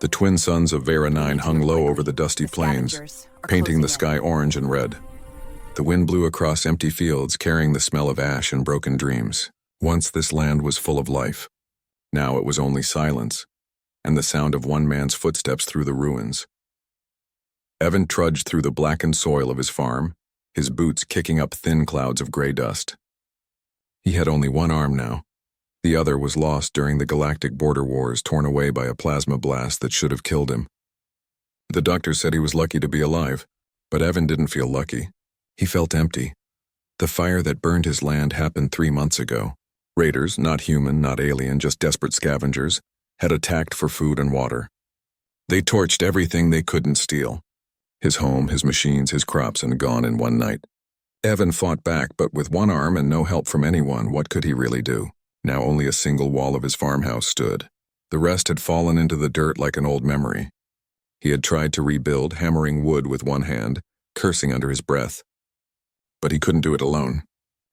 The twin suns of Vera 9 hung low over the dusty plains, painting the sky orange and red. The wind blew across empty fields, carrying the smell of ash and broken dreams. Once this land was full of life. Now it was only silence, and the sound of one man's footsteps through the ruins. Evan trudged through the blackened soil of his farm, his boots kicking up thin clouds of gray dust. He had only one arm now. The other was lost during the galactic border wars, torn away by a plasma blast that should have killed him. The doctor said he was lucky to be alive, but Evan didn't feel lucky. He felt empty. The fire that burned his land happened 3 months ago. Raiders, not human, not alien, just desperate scavengers, had attacked for food and water. They torched everything they couldn't steal. His home, his machines, his crops, and gone in one night. Evan fought back, but with one arm and no help from anyone, what could he really do? Now only a single wall of his farmhouse stood. The rest had fallen into the dirt like an old memory. He had tried to rebuild, hammering wood with one hand, cursing under his breath. But he couldn't do it alone.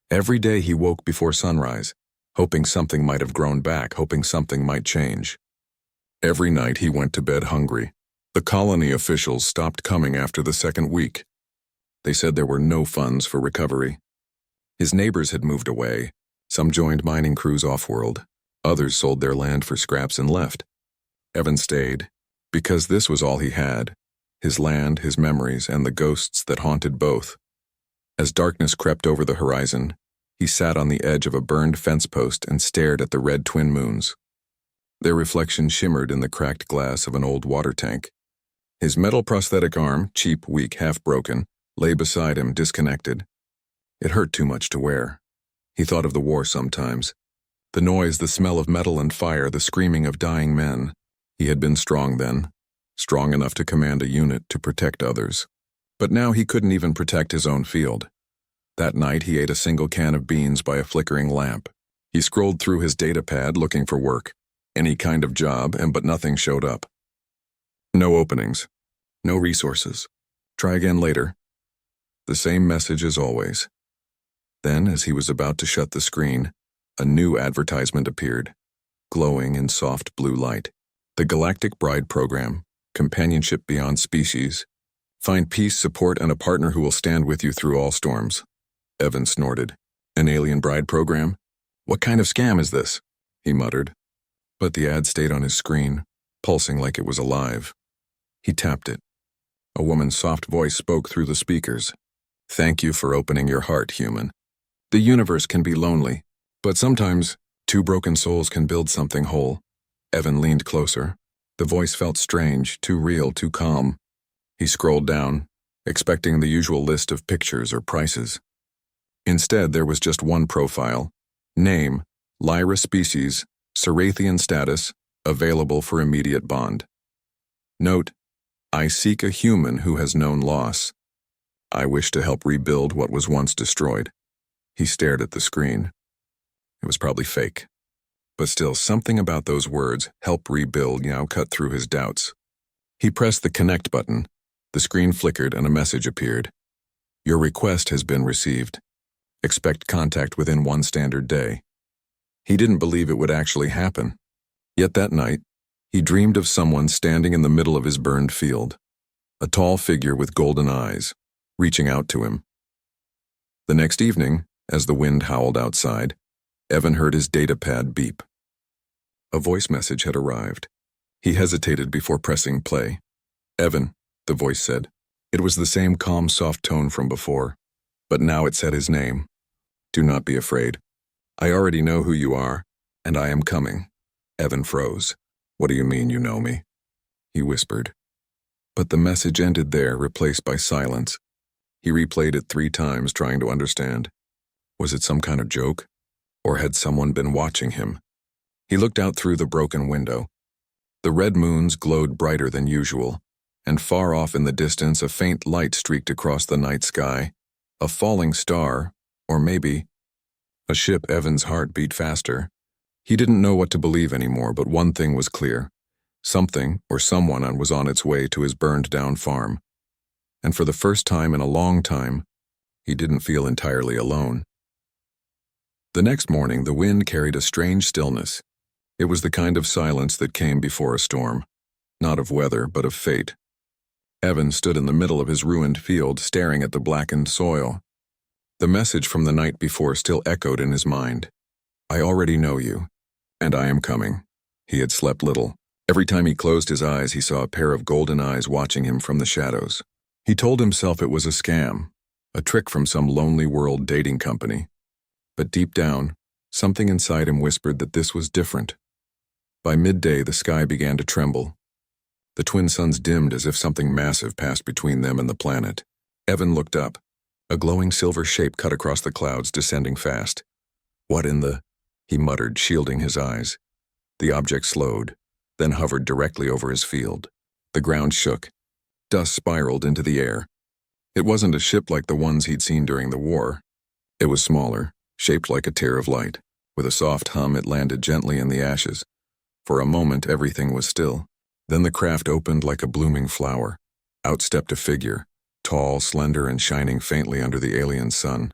Every day he woke before sunrise, hoping something might have grown back, hoping something might change. Every night he went to bed hungry. The colony officials stopped coming after the second week. They said there were no funds for recovery. His neighbors had moved away. Some joined mining crews off-world. Others sold their land for scraps and left. Evan stayed, because this was all he had, his land, his memories, and the ghosts that haunted both. As darkness crept over the horizon, he sat on the edge of a burned fence post and stared at the red twin moons. Their reflection shimmered in the cracked glass of an old water tank. His metal prosthetic arm, cheap, weak, half-broken, lay beside him, disconnected. It hurt too much to wear. He thought of the war sometimes. The noise, the smell of metal and fire, the screaming of dying men. He had been strong then, strong enough to command a unit to protect others. But now he couldn't even protect his own field. That night he ate a single can of beans by a flickering lamp. He scrolled through his data pad looking for work, any kind of job, but nothing showed up. No openings, no resources. Try again later. The same message as always. Then, as he was about to shut the screen, a new advertisement appeared, glowing in soft blue light. The Galactic Bride Program, companionship beyond species. Find peace, support, and a partner who will stand with you through all storms. Evan snorted. An alien bride program? What kind of scam is this? He muttered. But the ad stayed on his screen, pulsing like it was alive. He tapped it. A woman's soft voice spoke through the speakers. Thank you for opening your heart, human. The universe can be lonely, but sometimes 2 broken souls can build something whole. Evan leaned closer. The voice felt strange, too real, too calm. He scrolled down, expecting the usual list of pictures or prices. Instead, there was just one profile. Name, Lyra species, Cerathian status, available for immediate bond. Note, I seek a human who has known loss. I wish to help rebuild what was once destroyed. He stared at the screen. It was probably fake. But still, something about those words, help rebuild, now cut through his doubts. He pressed the connect button. The screen flickered and a message appeared. Your request has been received. Expect contact within 1 standard day. He didn't believe it would actually happen. Yet that night, he dreamed of someone standing in the middle of his burned field. A tall figure with golden eyes, reaching out to him. The next evening, as the wind howled outside, Evan heard his data pad beep. A voice message had arrived. He hesitated before pressing play. Evan, the voice said. It was the same calm, soft tone from before, but now it said his name. Do not be afraid. I already know who you are, and I am coming. Evan froze. What do you mean you know me? He whispered. But the message ended there, replaced by silence. He replayed it 3 times, trying to understand. Was it some kind of joke? Or had someone been watching him? He looked out through the broken window. The red moons glowed brighter than usual, and far off in the distance a faint light streaked across the night sky. A falling star, or maybe a ship. Evan's heart beat faster. He didn't know what to believe anymore, but one thing was clear. Something or someone was on its way to his burned-down farm. And for the first time in a long time, he didn't feel entirely alone. The next morning, the wind carried a strange stillness. It was the kind of silence that came before a storm. not of weather, but of fate. Evan stood in the middle of his ruined field, staring at the blackened soil. The message from the night before still echoed in his mind. I already know you, and I am coming. He had slept little. Every time he closed his eyes, he saw a pair of golden eyes watching him from the shadows. He told himself it was a scam, a trick from some lonely world dating company. But deep down, something inside him whispered that this was different. By midday, the sky began to tremble. The twin suns dimmed as if something massive passed between them and the planet. Evan looked up. A glowing silver shape cut across the clouds, descending fast. What in the... he muttered, shielding his eyes. The object slowed, then hovered directly over his field. The ground shook. Dust spiraled into the air. It wasn't a ship like the ones he'd seen during the war. It was smaller, shaped like a tear of light. With a soft hum, it landed gently in the ashes. For a moment, everything was still. Then the craft opened like a blooming flower. Out stepped a figure, tall, slender, and shining faintly under the alien sun.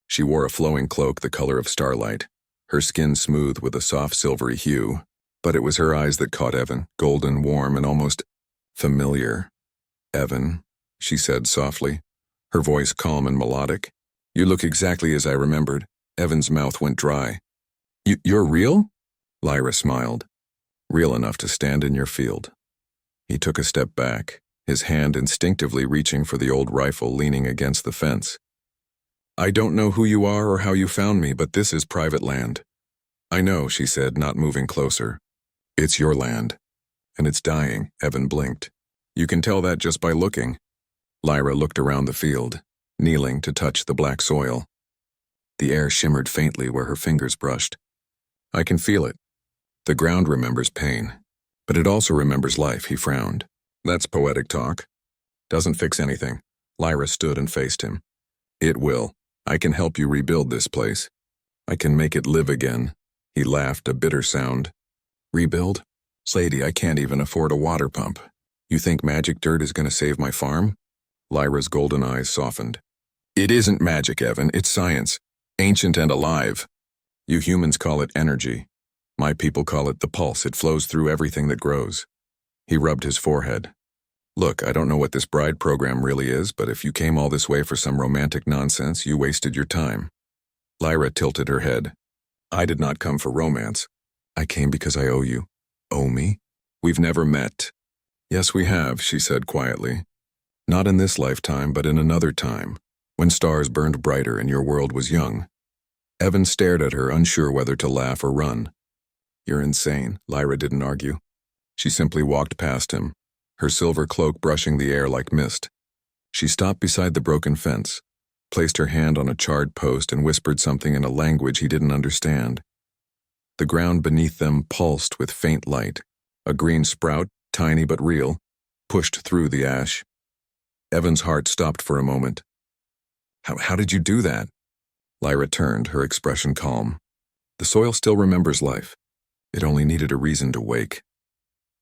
She wore a flowing cloak the color of starlight, her skin smooth with a soft silvery hue. But it was her eyes that caught Evan, golden, warm, and almost familiar. Evan, she said softly, her voice calm and melodic. You look exactly as I remembered. Evan's mouth went dry. You're real? Lyra smiled. Real enough to stand in your field. He took a step back, his hand instinctively reaching for the old rifle leaning against the fence. I don't know who you are or how you found me, but this is private land. I know, she said, not moving closer. It's your land. And it's dying, Evan blinked. You can tell that just by looking. Lyra looked around the field, kneeling to touch the black soil. The air shimmered faintly where her fingers brushed. I can feel it. The ground remembers pain, but it also remembers life, he frowned. That's poetic talk. Doesn't fix anything. Lyra stood and faced him. It will. I can help you rebuild this place. I can make it live again. He laughed, a bitter sound. Rebuild? Lady, I can't even afford a water pump. You think magic dirt is going to save my farm? Lyra's golden eyes softened. It isn't magic, Evan. It's science. Ancient and alive. You humans call it energy. My people call it the pulse. It flows through everything that grows. He rubbed his forehead. Look, I don't know what this bride program really is, but if you came all this way for some romantic nonsense, you wasted your time. Lyra tilted her head. I did not come for romance. I came because I owe you. Owe me? We've never met. Yes, we have, she said quietly. Not in this lifetime, but in another time, when stars burned brighter and your world was young. Evan stared at her, unsure whether to laugh or run. You're insane, Lyra didn't argue. She simply walked past him, her silver cloak brushing the air like mist. She stopped beside the broken fence, placed her hand on a charred post and whispered something in a language he didn't understand. The ground beneath them pulsed with faint light. A green sprout, tiny but real, pushed through the ash. Evan's heart stopped for a moment. How did you do that? Lyra turned, her expression calm. The soil still remembers life. It only needed a reason to wake.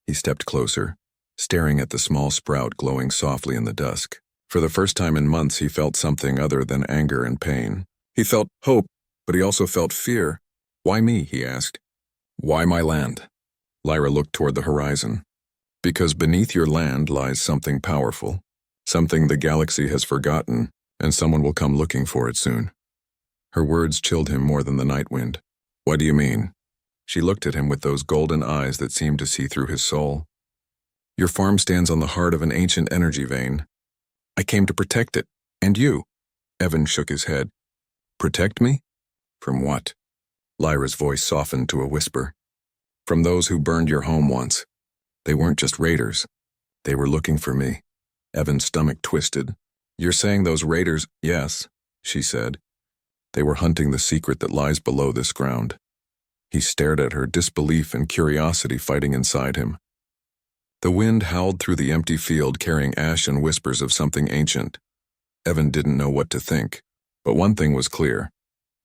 He stepped closer, staring at the small sprout glowing softly in the dusk. For the first time in months, he felt something other than anger and pain. He felt hope, but he also felt fear. Why me, he asked. Why my land? Lyra looked toward the horizon. Because beneath your land lies something powerful, something the galaxy has forgotten, and someone will come looking for it soon. Her words chilled him more than the night wind. What do you mean? She looked at him with those golden eyes that seemed to see through his soul. Your farm stands on the heart of an ancient energy vein. I came to protect it. And you? Evan shook his head. Protect me? From what? Lyra's voice softened to a whisper. From those who burned your home once. They weren't just raiders. They were looking for me. Evan's stomach twisted. You're saying those raiders? Yes, she said. They were hunting the secret that lies below this ground. He stared at her, disbelief and curiosity fighting inside him. The wind howled through the empty field, carrying ash and whispers of something ancient. Evan didn't know what to think, but one thing was clear.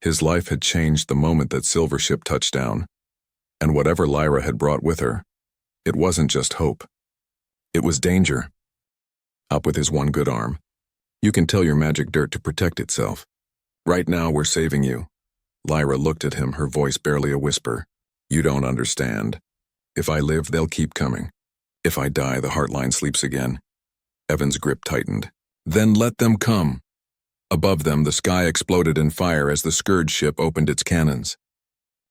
His life had changed the moment that Silver Ship touched down. And whatever Lyra had brought with her, it wasn't just hope. It was danger. Up with his one good arm. You can tell your magic dirt to protect itself. Right now, we're saving you. Lyra looked at him, her voice barely a whisper. You don't understand. If I live, they'll keep coming. If I die, the heartline sleeps again. Evan's grip tightened. Then let them come. Above them, the sky exploded in fire as the Scourge ship opened its cannons.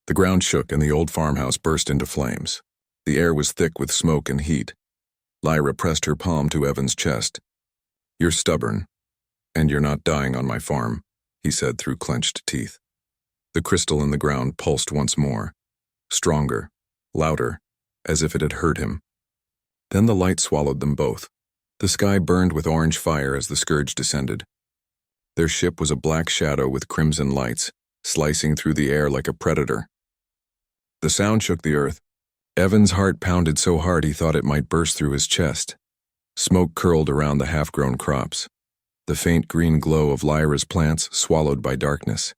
The ground shook and the old farmhouse burst into flames. The air was thick with smoke and heat. Lyra pressed her palm to Evan's chest. "You're stubborn, and you're not dying on my farm," he said through clenched teeth. The crystal in the ground pulsed once more, stronger, louder, as if it had hurt him. Then the light swallowed them both. The sky burned with orange fire as the Scourge descended. Their ship was a black shadow with crimson lights, slicing through the air like a predator. The sound shook the earth. Evan's heart pounded so hard he thought it might burst through his chest. Smoke curled around the half-grown crops. The faint green glow of Lyra's plants swallowed by darkness.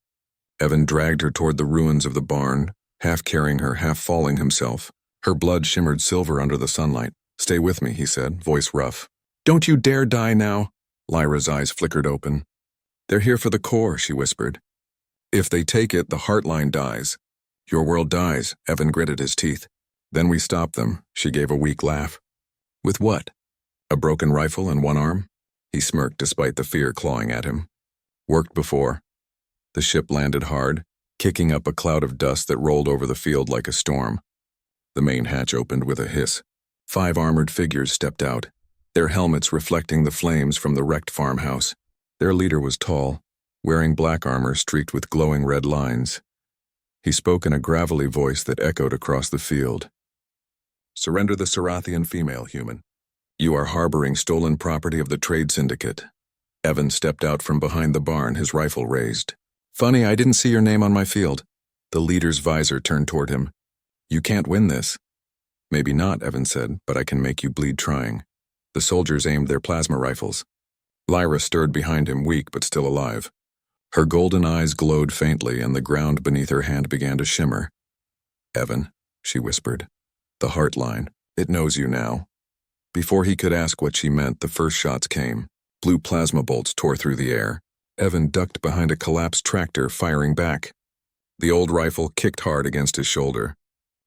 Evan dragged her toward the ruins of the barn, half carrying her, half falling himself. Her blood shimmered silver under the sunlight. "Stay with me," he said, voice rough. "Don't you dare die now." Lyra's eyes flickered open. "They're here for the core," she whispered. "If they take it, the heartline dies. Your world dies," Evan gritted his teeth. "Then we stop them," she gave a weak laugh. "With what? A broken rifle and one arm?" He smirked despite the fear clawing at him. "Worked before." The ship landed hard, kicking up a cloud of dust that rolled over the field like a storm. The main hatch opened with a hiss. 5 armored figures stepped out, their helmets reflecting the flames from the wrecked farmhouse. Their leader was tall, wearing black armor streaked with glowing red lines. He spoke in a gravelly voice that echoed across the field. "Surrender the Sarathian female, human. You are harboring stolen property of the trade syndicate." Evan stepped out from behind the barn, his rifle raised. "Funny, I didn't see your name on my field." The leader's visor turned toward him. "You can't win this." "Maybe not," Evan said, "but I can make you bleed trying." The soldiers aimed their plasma rifles. Lyra stirred behind him, weak but still alive. Her golden eyes glowed faintly, and the ground beneath her hand began to shimmer. "Evan," she whispered. "The heartline. It knows you now." Before he could ask what she meant, the first shots came. Blue plasma bolts tore through the air. Evan ducked behind a collapsed tractor, firing back. The old rifle kicked hard against his shoulder.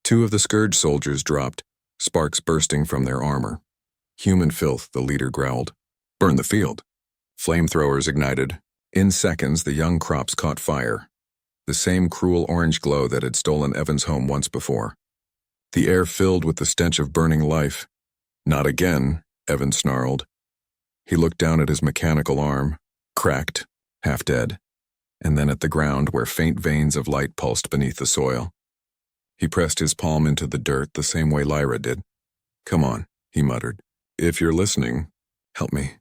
2 of the Scourge soldiers dropped, sparks bursting from their armor. "Human filth," the leader growled. "Burn the field." Flamethrowers ignited. In seconds, the young crops caught fire. The same cruel orange glow that had stolen Evan's home once before. The air filled with the stench of burning life. "Not again," Evan snarled. He looked down at his mechanical arm, cracked, half dead, and then at the ground where faint veins of light pulsed beneath the soil. He pressed his palm into the dirt the same way Lyra did. "Come on," he muttered. "If you're listening, help me."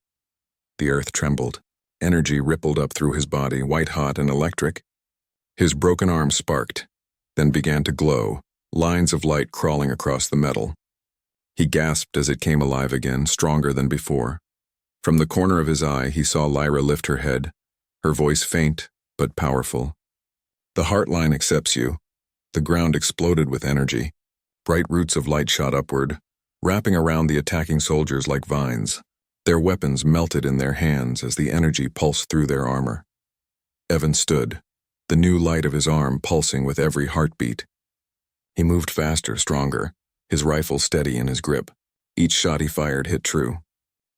The earth trembled. Energy rippled up through his body, white-hot and electric. His broken arm sparked, then began to glow, lines of light crawling across the metal. He gasped as it came alive again, stronger than before. From the corner of his eye, he saw Lyra lift her head, her voice faint but powerful. "The heartline accepts you." The ground exploded with energy. Bright roots of light shot upward, wrapping around the attacking soldiers like vines. Their weapons melted in their hands as the energy pulsed through their armor. Evan stood, the new light of his arm pulsing with every heartbeat. He moved faster, stronger, his rifle steady in his grip. Each shot he fired hit true.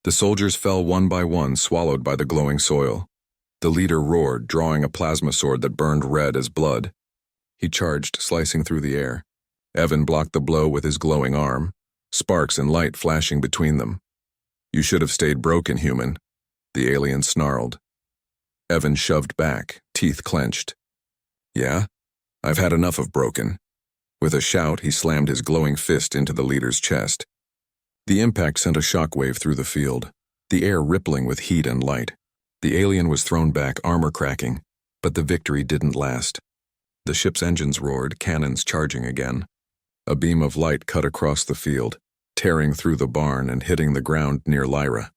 The soldiers fell one by one, swallowed by the glowing soil. The leader roared, drawing a plasma sword that burned red as blood. He charged, slicing through the air. Evan blocked the blow with his glowing arm, sparks and light flashing between them. "You should have stayed broken, human," the alien snarled. Evan shoved back, teeth clenched. "Yeah? I've had enough of broken." With a shout, he slammed his glowing fist into the leader's chest. The impact sent a shockwave through the field, the air rippling with heat and light. The alien was thrown back, armor cracking, but the victory didn't last. The ship's engines roared, cannons charging again. A beam of light cut across the field, tearing through the barn and hitting the ground near Lyra.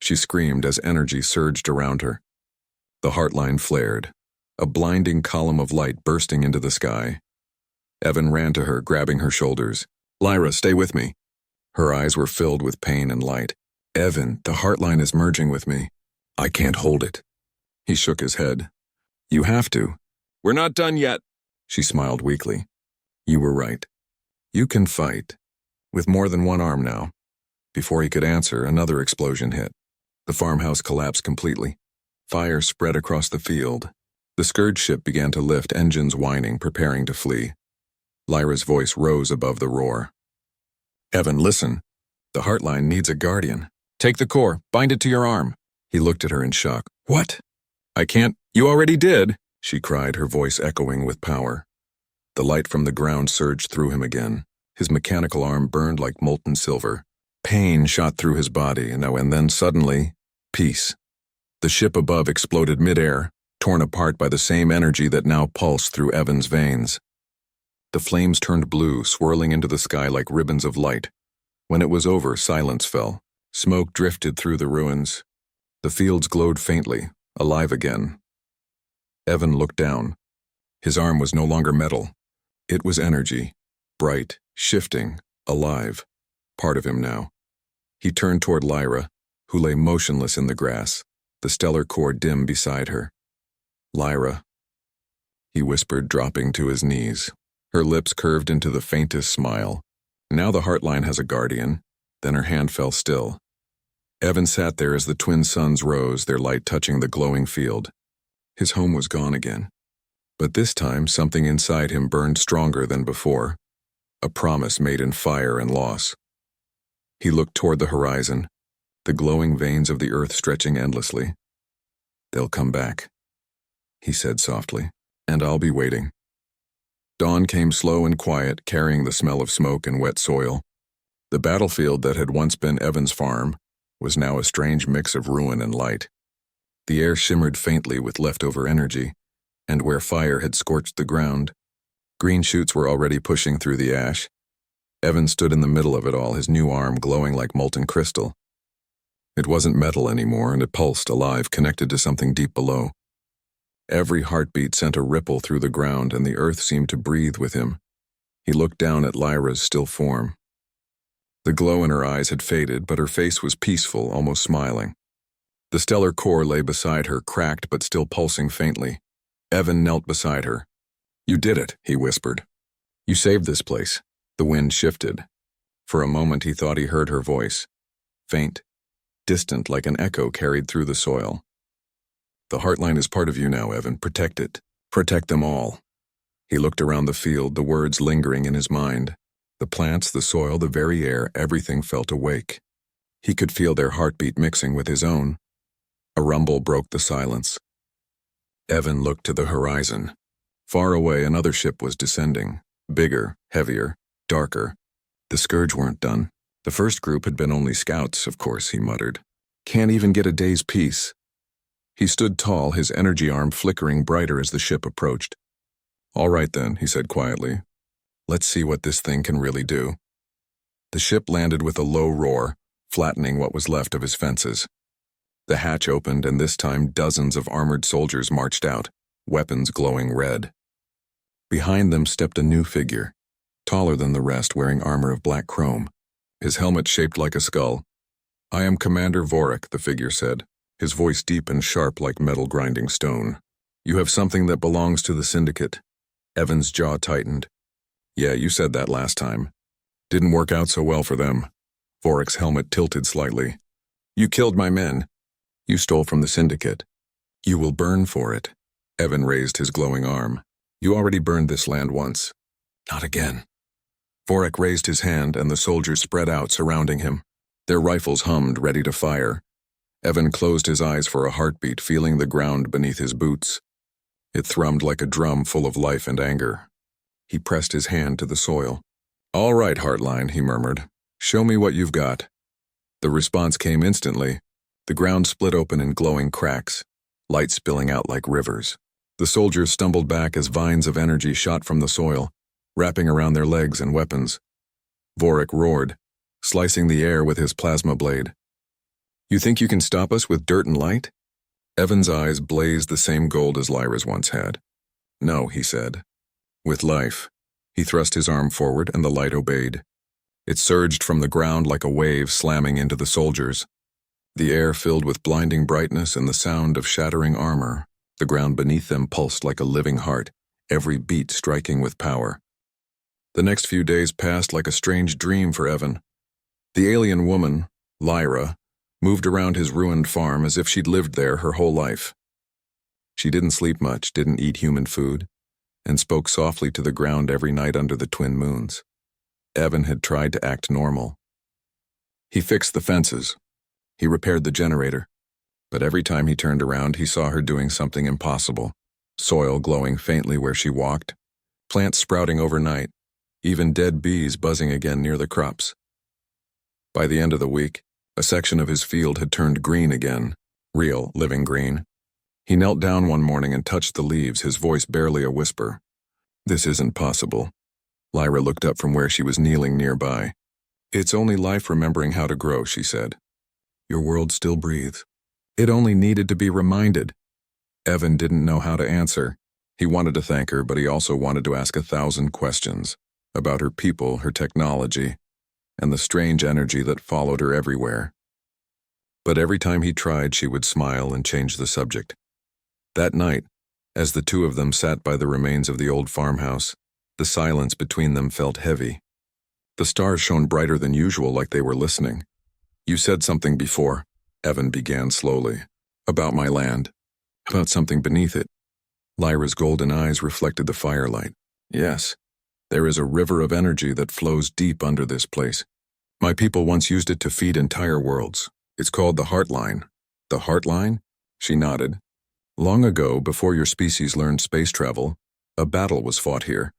She screamed as energy surged around her. The heartline flared, a blinding column of light bursting into the sky. Evan ran to her, grabbing her shoulders. "Lyra, stay with me." Her eyes were filled with pain and light. "Evan, the heartline is merging with me. I can't hold it." He shook his head. "You have to." "We're not done yet." She smiled weakly. "You were right. You can fight. with more than one arm now. Before he could answer, another explosion hit. The farmhouse collapsed completely. Fire spread across the field. The scourge ship began to lift, engines whining, preparing to flee. Lyra's voice rose above the roar. Evan, listen. The Heartline needs a guardian. Take the core, bind it to your arm. He looked at her in shock. What? I can't. You already did, she cried, her voice echoing with power. The light from the ground surged through him again. His mechanical arm burned like molten silver. Pain shot through his body, and then suddenly, peace. The ship above exploded midair, torn apart by the same energy that now pulsed through Evan's veins. The flames turned blue, swirling into the sky like ribbons of light. When it was over, silence fell. Smoke drifted through the ruins. The fields glowed faintly, alive again. Evan looked down. His arm was no longer metal. It was energy, bright, shifting, alive, part of him now. He turned toward Lyra, who lay motionless in the grass, the stellar core dim beside her. Lyra, he whispered, dropping to his knees. Her lips curved into the faintest smile. Now the Heartline has a guardian. Then her hand fell still. Evan sat there as the twin suns rose, their light touching the glowing field. His home was gone again. But this time, something inside him burned stronger than before. A promise made in fire and loss. He looked toward the horizon, the glowing veins of the earth stretching endlessly. They'll come back, he said softly, and I'll be waiting. Dawn came slow and quiet, carrying the smell of smoke and wet soil. The battlefield that had once been Evan's farm was now a strange mix of ruin and light. The air shimmered faintly with leftover energy, and where fire had scorched the ground, green shoots were already pushing through the ash. Evan stood in the middle of it all, his new arm glowing like molten crystal. It wasn't metal anymore, and it pulsed, alive, connected to something deep below. Every heartbeat sent a ripple through the ground, and the earth seemed to breathe with him. He looked down at Lyra's still form. The glow in her eyes had faded, but her face was peaceful, almost smiling. The stellar core lay beside her, cracked but still pulsing faintly. Evan knelt beside her. You did it, he whispered. You saved this place. The wind shifted. For a moment he thought he heard her voice. Faint, distant like an echo carried through the soil. The Heartline is part of you now, Evan. Protect it. Protect them all. He looked around the field, the words lingering in his mind. The plants, the soil, the very air, everything felt awake. He could feel their heartbeat mixing with his own. A rumble broke the silence. Evan looked to the horizon. Far away, another ship was descending. Bigger, heavier, darker. The Scourge weren't done. The first group had been only scouts, of course, he muttered. Can't even get a day's peace. He stood tall, his energy arm flickering brighter as the ship approached. All right then, he said quietly. Let's see what this thing can really do. The ship landed with a low roar, flattening what was left of his fences. The hatch opened, and this time dozens of armored soldiers marched out, weapons glowing red. Behind them stepped a new figure, taller than the rest, wearing armor of black chrome, his helmet shaped like a skull. I am Commander Vorik, the figure said, his voice deep and sharp like metal grinding stone. You have something that belongs to the Syndicate. Evan's jaw tightened. Yeah, you said that last time. Didn't work out so well for them. Vorik's helmet tilted slightly. You killed my men. You stole from the Syndicate. You will burn for it. Evan raised his glowing arm. You already burned this land once. Not again. Vorik raised his hand, and the soldiers spread out, surrounding him. Their rifles hummed, ready to fire. Evan closed his eyes for a heartbeat, feeling the ground beneath his boots. It thrummed like a drum full of life and anger. He pressed his hand to the soil. All right, Heartline, he murmured. Show me what you've got. The response came instantly. The ground split open in glowing cracks, light spilling out like rivers. The soldiers stumbled back as vines of energy shot from the soil, wrapping around their legs and weapons. Vorik roared, slicing the air with his plasma blade. You think you can stop us with dirt and light? Evan's eyes blazed the same gold as Lyra's once had. No, he said. With life. He thrust his arm forward, and the light obeyed. It surged from the ground like a wave, slamming into the soldiers. The air filled with blinding brightness and the sound of shattering armor. The ground beneath them pulsed like a living heart, every beat striking with power. The next few days passed like a strange dream for Evan. The alien woman, Lyra, moved around his ruined farm as if she'd lived there her whole life. She didn't sleep much, didn't eat human food, and spoke softly to the ground every night under the twin moons. Evan had tried to act normal. He fixed the fences. He repaired the generator. But every time he turned around, he saw her doing something impossible. Soil glowing faintly where she walked, plants sprouting overnight, even dead bees buzzing again near the crops. By the end of the week, a section of his field had turned green again, real, living green. He knelt down one morning and touched the leaves, his voice barely a whisper. "This isn't possible." Lyra looked up from where she was kneeling nearby. "It's only life remembering how to grow," she said. "Your world still breathes." It only needed to be reminded. Evan didn't know how to answer. He wanted to thank her, but he also wanted to ask 1,000 questions about her people, her technology, and the strange energy that followed her everywhere. But every time he tried, she would smile and change the subject. That night, as the two of them sat by the remains of the old farmhouse, the silence between them felt heavy. The stars shone brighter than usual, like they were listening. "You said something before," Evan began slowly. "About my land. About something beneath it." Lyra's golden eyes reflected the firelight. "Yes, there is a river of energy that flows deep under this place. My people once used it to feed entire worlds. It's called the Heartline." "The Heartline?" She nodded. "Long ago, before your species learned space travel, a battle was fought here.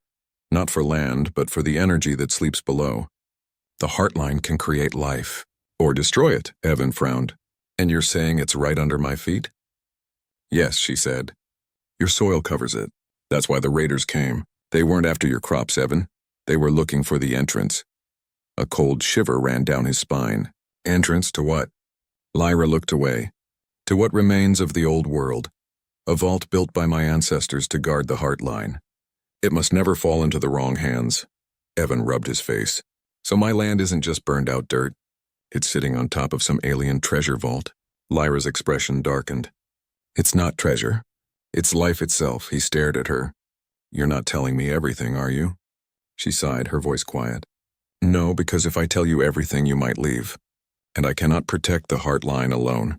Not for land, but for the energy that sleeps below. The Heartline can create life. Or destroy it," Evan frowned. "And you're saying it's right under my feet?" "Yes," she said. "Your soil covers it. That's why the raiders came. They weren't after your crops, Evan. They were looking for the entrance." A cold shiver ran down his spine. "Entrance to what?" Lyra looked away. "To what remains of the old world. A vault built by my ancestors to guard the Heartline. It must never fall into the wrong hands." Evan rubbed his face. "So my land isn't just burned out dirt. It's sitting on top of some alien treasure vault." Lyra's expression darkened. "It's not treasure. It's life itself." He stared at her. "You're not telling me everything, are you?" She sighed, her voice quiet. "No, because if I tell you everything, you might leave. And I cannot protect the Heartline alone."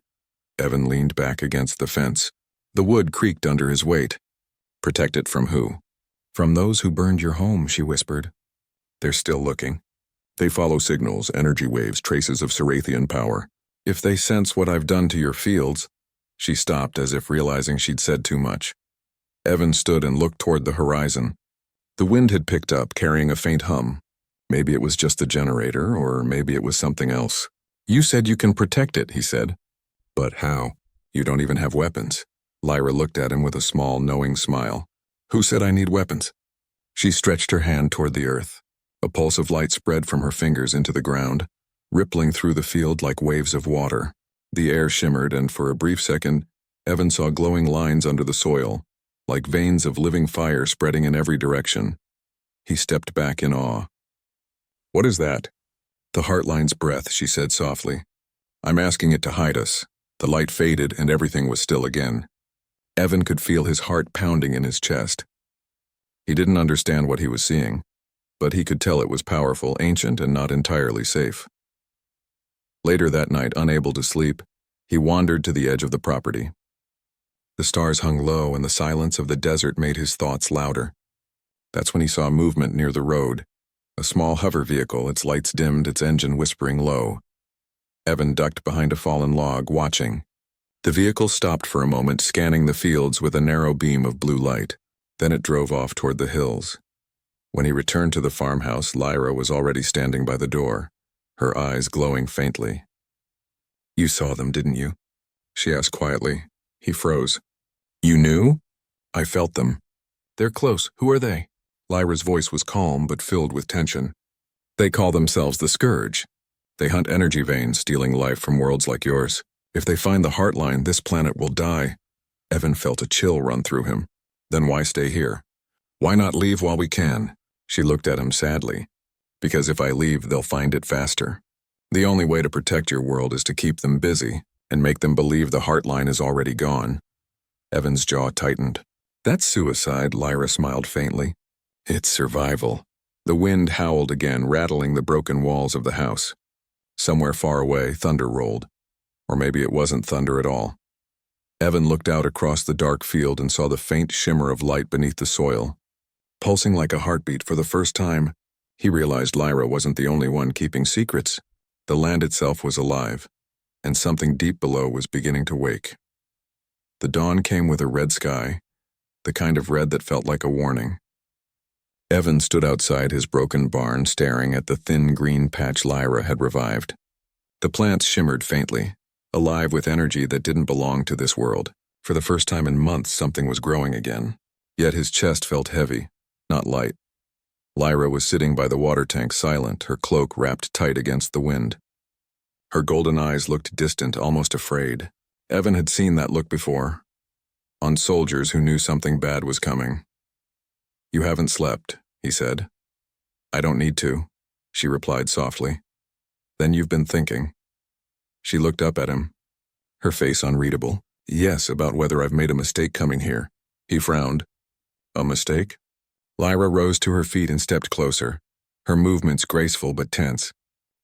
Evan leaned back against the fence. The wood creaked under his weight. "Protect it from who?" "From those who burned your home," she whispered. "They're still looking. They follow signals, energy waves, traces of Sarathian power. If they sense what I've done to your fields—" She stopped as if realizing she'd said too much. Evan stood and looked toward the horizon. The wind had picked up, carrying a faint hum. Maybe it was just the generator, or maybe it was something else. "You said you can protect it," he said. "But how? You don't even have weapons." Lyra looked at him with a small, knowing smile. "Who said I need weapons?" She stretched her hand toward the earth. A pulse of light spread from her fingers into the ground, rippling through the field like waves of water. The air shimmered, and for a brief second, Evan saw glowing lines under the soil, like veins of living fire spreading in every direction. He stepped back in awe. "What is that?" "The Heartline's breath," she said softly. "I'm asking it to hide us." The light faded, and everything was still again. Evan could feel his heart pounding in his chest. He didn't understand what he was seeing, but he could tell it was powerful, ancient, and not entirely safe. Later that night, unable to sleep, he wandered to the edge of the property. The stars hung low, and the silence of the desert made his thoughts louder. That's when he saw movement near the road. A small hover vehicle, its lights dimmed, its engine whispering low. Evan ducked behind a fallen log, watching. The vehicle stopped for a moment, scanning the fields with a narrow beam of blue light. Then it drove off toward the hills. When he returned to the farmhouse, Lyra was already standing by the door, her eyes glowing faintly. "You saw them, didn't you?" she asked quietly. He froze. "You knew?" "I felt them." "They're close. Who are they?" Lyra's voice was calm but filled with tension. "They call themselves the Scourge. They hunt energy veins, stealing life from worlds like yours. If they find the Heartline, this planet will die." Evan felt a chill run through him. "Then why stay here? Why not leave while we can?" She looked at him sadly. "Because if I leave, they'll find it faster. The only way to protect your world is to keep them busy and make them believe the Heartline is already gone." Evan's jaw tightened. "That's suicide," Lyra smiled faintly. "It's survival." The wind howled again, rattling the broken walls of the house. Somewhere far away, thunder rolled. Or maybe it wasn't thunder at all. Evan looked out across the dark field and saw the faint shimmer of light beneath the soil. Pulsing like a heartbeat for the first time, he realized Lyra wasn't the only one keeping secrets. The land itself was alive, and something deep below was beginning to wake. The dawn came with a red sky, the kind of red that felt like a warning. Evan stood outside his broken barn, staring at the thin green patch Lyra had revived. The plants shimmered faintly, alive with energy that didn't belong to this world. For the first time in months, something was growing again. Yet his chest felt heavy, not light. Lyra was sitting by the water tank, silent, her cloak wrapped tight against the wind. Her golden eyes looked distant, almost afraid. Evan had seen that look before, on soldiers who knew something bad was coming. "You haven't slept," he said. "I don't need to," she replied softly. "Then you've been thinking." She looked up at him, her face unreadable. "Yes, about whether I've made a mistake coming here." He frowned. "A mistake?" Lyra rose to her feet and stepped closer, her movements graceful but tense.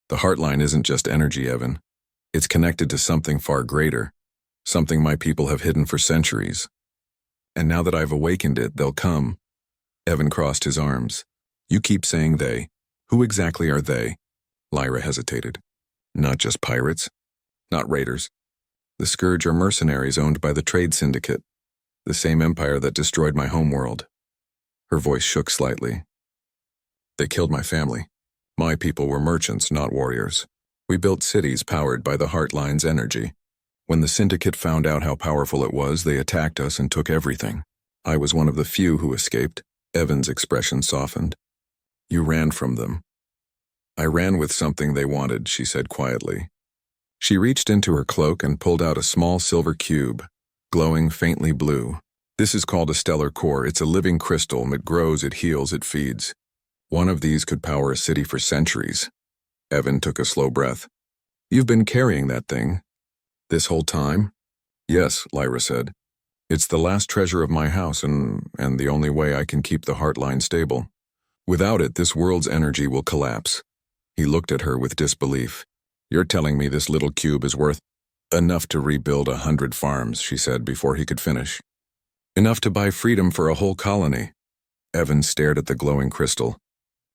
"The heartline isn't just energy, Evan. It's connected to something far greater, something my people have hidden for centuries. And now that I've awakened it, they'll come." Evan crossed his arms. "You keep saying they. Who exactly are they?" Lyra hesitated. "Not just pirates. Not raiders. The Scourge are mercenaries owned by the Trade Syndicate, the same empire that destroyed my homeworld." Her voice shook slightly. "They killed my family. My people were merchants, not warriors. We built cities powered by the Heartline's energy. When the Syndicate found out how powerful it was, they attacked us and took everything. I was one of the few who escaped." Evan's expression softened. "You ran from them." "I ran with something they wanted," she said quietly. She reached into her cloak and pulled out a small silver cube, glowing faintly blue. "This is called a stellar core. It's a living crystal. It grows, it heals, it feeds. One of these could power a city for centuries." Evan took a slow breath. "You've been carrying that thing this whole time?" "Yes," Lyra said. "It's the last treasure of my house and the only way I can keep the Heartline stable. Without it, this world's energy will collapse." He looked at her with disbelief. "You're telling me this little cube is worth—" "Enough to rebuild 100 farms," she said before he could finish. "Enough to buy freedom for a whole colony." Evan stared at the glowing crystal.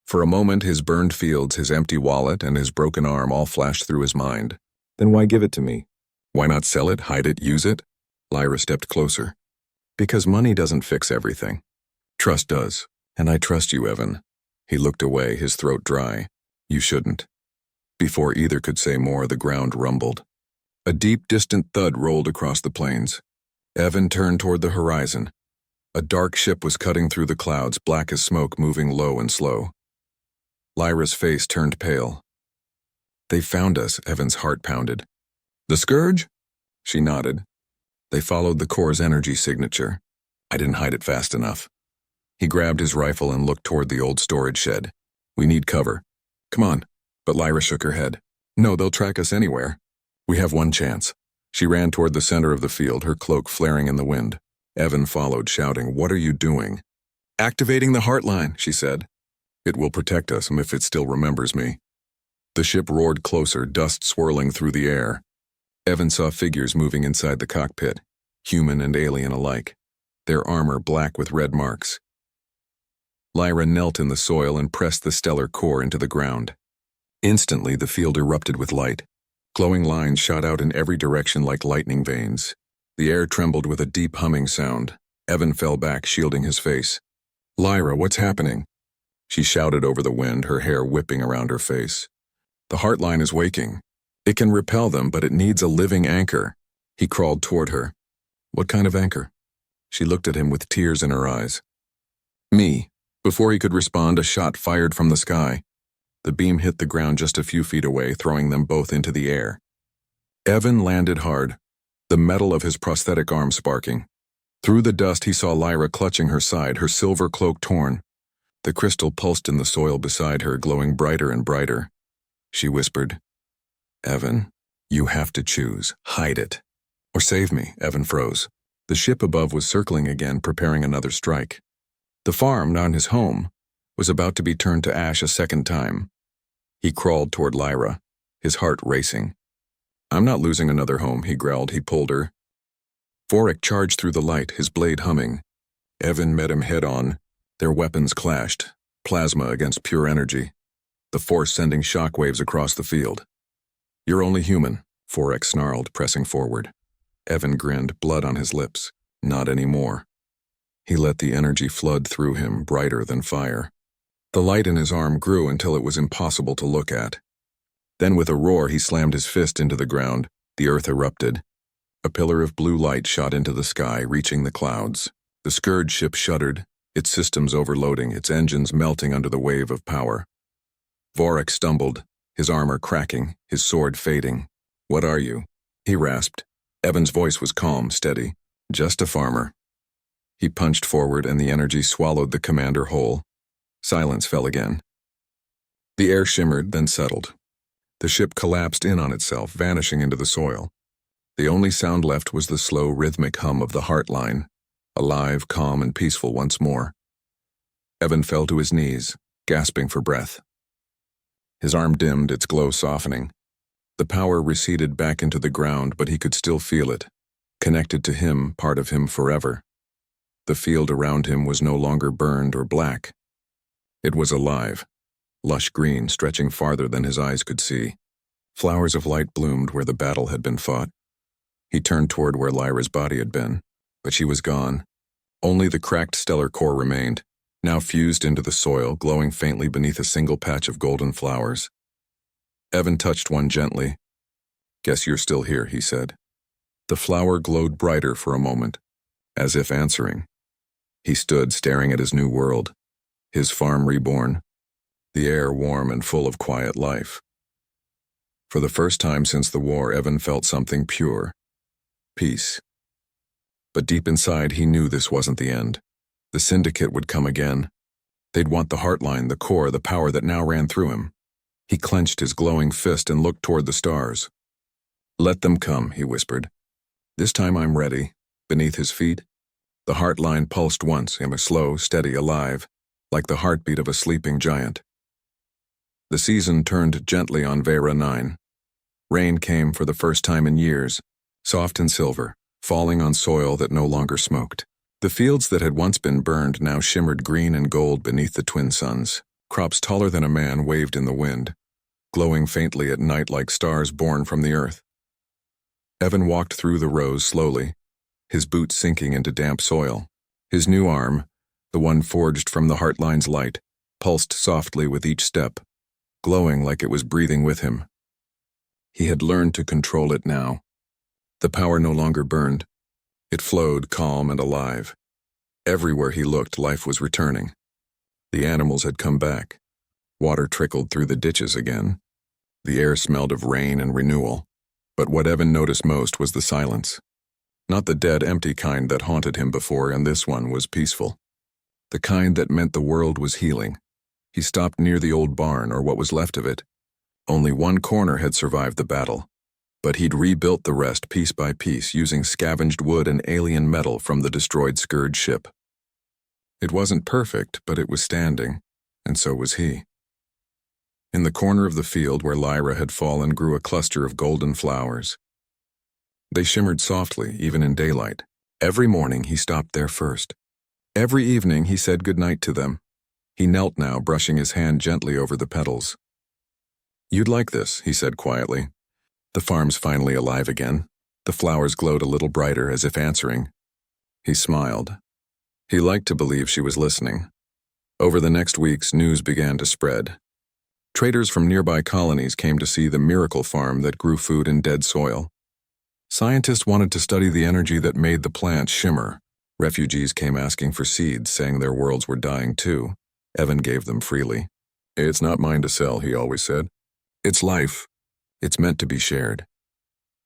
For a moment, his burned fields, his empty wallet, and his broken arm all flashed through his mind. "Then why give it to me? Why not sell it, hide it, use it?" Lyra stepped closer. "Because money doesn't fix everything. Trust does. And I trust you, Evan." He looked away, his throat dry. "You shouldn't." Before either could say more, the ground rumbled. A deep, distant thud rolled across the plains. Evan turned toward the horizon. A dark ship was cutting through the clouds, black as smoke, moving low and slow. Lyra's face turned pale. "They found us," Evan's heart pounded. "The Scourge?" She nodded. "They followed the core's energy signature. I didn't hide it fast enough." He grabbed his rifle and looked toward the old storage shed. "We need cover. Come on." But Lyra shook her head. "No, they'll track us anywhere. We have one chance." She ran toward the center of the field, her cloak flaring in the wind. Evan followed, shouting, "What are you doing?" "Activating the Heartline," she said. "It will protect us if it still remembers me." The ship roared closer, dust swirling through the air. Evan saw figures moving inside the cockpit, human and alien alike, their armor black with red marks. Lyra knelt in the soil and pressed the stellar core into the ground. Instantly, the field erupted with light. Glowing lines shot out in every direction like lightning veins. The air trembled with a deep humming sound. Evan fell back, shielding his face. "Lyra, what's happening?" She shouted over the wind, her hair whipping around her face. "The Heartline is waking. It can repel them, but it needs a living anchor." He crawled toward her. "What kind of anchor?" She looked at him with tears in her eyes. "Me." Before he could respond, a shot fired from the sky. The beam hit the ground just a few feet away, throwing them both into the air. Evan landed hard, the metal of his prosthetic arm sparking. Through the dust, he saw Lyra clutching her side, her silver cloak torn. The crystal pulsed in the soil beside her, glowing brighter and brighter. She whispered, "Evan, you have to choose. Hide it. Or save me." Evan froze. The ship above was circling again, preparing another strike. The farm, not his home, was about to be turned to ash a second time. He crawled toward Lyra, his heart racing. "I'm not losing another home," he growled. He pulled her. Vorik charged through the light, his blade humming. Evan met him head-on. Their weapons clashed, plasma against pure energy, the force sending shockwaves across the field. "You're only human," Vorik snarled, pressing forward. Evan grinned, blood on his lips. Not anymore. He let the energy flood through him, brighter than fire. The light in his arm grew until it was impossible to look at. Then with a roar he slammed his fist into the ground. The earth erupted. A pillar of blue light shot into the sky, reaching the clouds. The Scourge ship shuddered, its systems overloading, its engines melting under the wave of power. Vorik stumbled, his armor cracking, his sword fading. "What are you?" he rasped. Evan's voice was calm, steady. "Just a farmer." He punched forward and the energy swallowed the commander whole. Silence fell again. The air shimmered, then settled. The ship collapsed in on itself, vanishing into the soil. The only sound left was the slow, rhythmic hum of the heartline, alive, calm, and peaceful once more. Evan fell to his knees, gasping for breath. His arm dimmed, its glow softening. The power receded back into the ground, but he could still feel it, connected to him, part of him forever. The field around him was no longer burned or black. It was alive, lush green, stretching farther than his eyes could see. Flowers of light bloomed where the battle had been fought. He turned toward where Lyra's body had been, but she was gone. Only the cracked stellar core remained, now fused into the soil, glowing faintly beneath a single patch of golden flowers. Evan touched one gently. "Guess you're still here," he said. The flower glowed brighter for a moment, as if answering. He stood staring at his new world, his farm reborn, the air warm and full of quiet life. For the first time since the war, Evan felt something pure. Peace. But deep inside, he knew this wasn't the end. The Syndicate would come again. They'd want the heartline, the core, the power that now ran through him. He clenched his glowing fist and looked toward the stars. "Let them come," he whispered. "This time I'm ready." Beneath his feet, the heartline pulsed once, slow, steady, alive, like the heartbeat of a sleeping giant. The season turned gently on Vera 9. Rain came for the first time in years, soft and silver, falling on soil that no longer smoked. The fields that had once been burned now shimmered green and gold beneath the twin suns. Crops taller than a man waved in the wind, glowing faintly at night like stars born from the earth. Evan walked through the rows slowly, his boots sinking into damp soil. His new arm, the one forged from the heartline's light, pulsed softly with each step, glowing like it was breathing with him. He had learned to control it now. The power no longer burned. It flowed calm and alive. Everywhere he looked, life was returning. The animals had come back. Water trickled through the ditches again. The air smelled of rain and renewal. But what Evan noticed most was the silence. Not the dead, empty kind that haunted him before, and this one was peaceful. The kind that meant the world was healing. He stopped near the old barn, or what was left of it. Only one corner had survived the battle, but he'd rebuilt the rest piece by piece using scavenged wood and alien metal from the destroyed Scourge ship. It wasn't perfect, but it was standing, and so was he. In the corner of the field where Lyra had fallen grew a cluster of golden flowers. They shimmered softly, even in daylight. Every morning he stopped there first. Every evening he said goodnight to them. He knelt now, brushing his hand gently over the petals. "You'd like this," he said quietly. The farm's finally alive again. The flowers glowed a little brighter, as if answering. He smiled. He liked to believe she was listening. Over the next weeks, news began to spread. Traders from nearby colonies came to see the miracle farm that grew food in dead soil. Scientists wanted to study the energy that made the plants shimmer. Refugees came asking for seeds, saying their worlds were dying too. Evan gave them freely. "It's not mine to sell," he always said. "It's life. It's meant to be shared."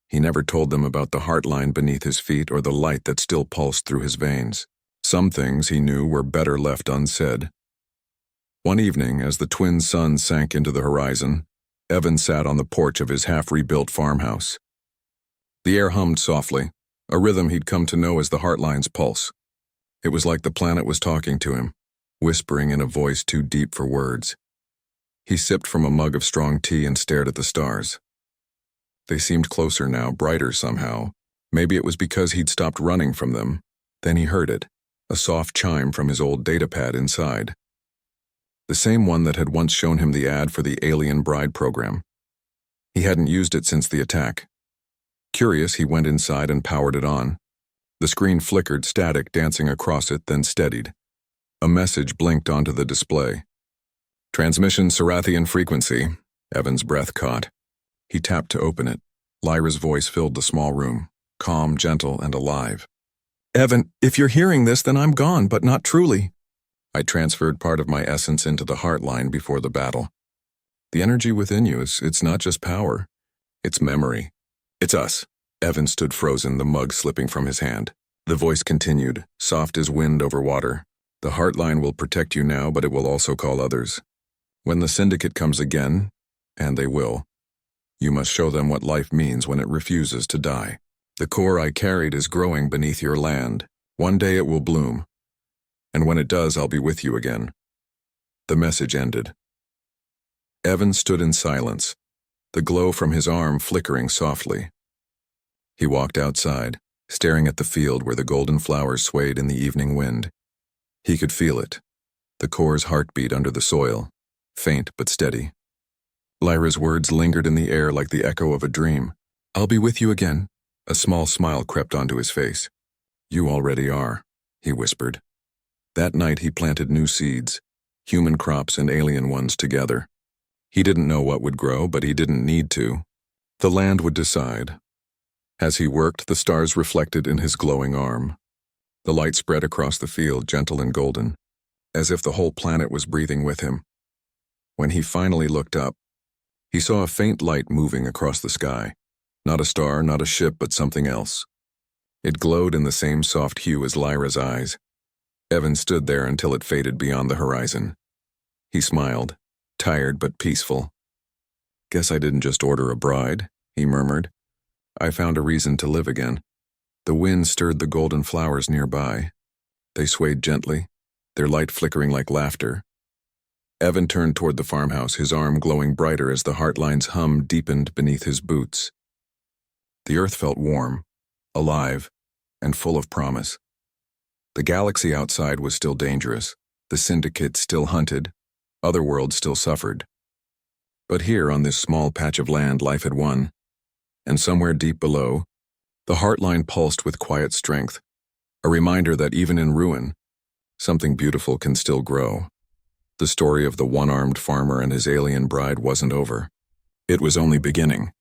He never told them about the heartline beneath his feet or the light that still pulsed through his veins. Some things, he knew, were better left unsaid. One evening, as the twin suns sank into the horizon, Evan sat on the porch of his half-rebuilt farmhouse. The air hummed softly, a rhythm he'd come to know as the heartline's pulse. It was like the planet was talking to him. whispering in a voice too deep for words. He sipped from a mug of strong tea and stared at the stars. They seemed closer now, brighter somehow. Maybe it was because he'd stopped running from them. Then he heard it, a soft chime from his old datapad inside. The same one that had once shown him the ad for the Alien Bride program. He hadn't used it since the attack. Curious, he went inside and powered it on. The screen flickered, static dancing across it, then steadied. A message blinked onto the display. Transmission Sarathian frequency. Evan's breath caught. He tapped to open it. Lyra's voice filled the small room, calm, gentle, and alive. Evan, if you're hearing this, then I'm gone, but not truly. I transferred part of my essence into the heartline before the battle. The energy within you, it's not just power. It's memory. It's us. Evan stood frozen, the mug slipping from his hand. The voice continued, soft as wind over water. The heartline will protect you now, but it will also call others. When the syndicate comes again, and they will, you must show them what life means when it refuses to die. The core I carried is growing beneath your land. One day it will bloom. And when it does, I'll be with you again. The message ended. Evan stood in silence, the glow from his arm flickering softly. He walked outside, staring at the field where the golden flowers swayed in the evening wind. He could feel it, the core's heartbeat under the soil, faint but steady. Lyra's words lingered in the air like the echo of a dream. I'll be with you again. A small smile crept onto his face. You already are, he whispered. That night he planted new seeds, human crops and alien ones together. He didn't know what would grow, but he didn't need to. The land would decide. As he worked, the stars reflected in his glowing arm. The light spread across the field, gentle and golden, as if the whole planet was breathing with him. When he finally looked up, he saw a faint light moving across the sky. Not a star, not a ship, but something else. It glowed in the same soft hue as Lyra's eyes. Evan stood there until it faded beyond the horizon. He smiled, tired but peaceful. Guess I didn't just order a bride, he murmured. I found a reason to live again. The wind stirred the golden flowers nearby. They swayed gently, their light flickering like laughter. Evan turned toward the farmhouse, his arm glowing brighter as the heartline's hum deepened beneath his boots. The earth felt warm, alive, and full of promise. The galaxy outside was still dangerous, the syndicate still hunted, other worlds still suffered. But here, on this small patch of land, life had won. And somewhere deep below, the heartline pulsed with quiet strength, a reminder that even in ruin, something beautiful can still grow. The story of the one-armed farmer and his alien bride wasn't over. It was only beginning.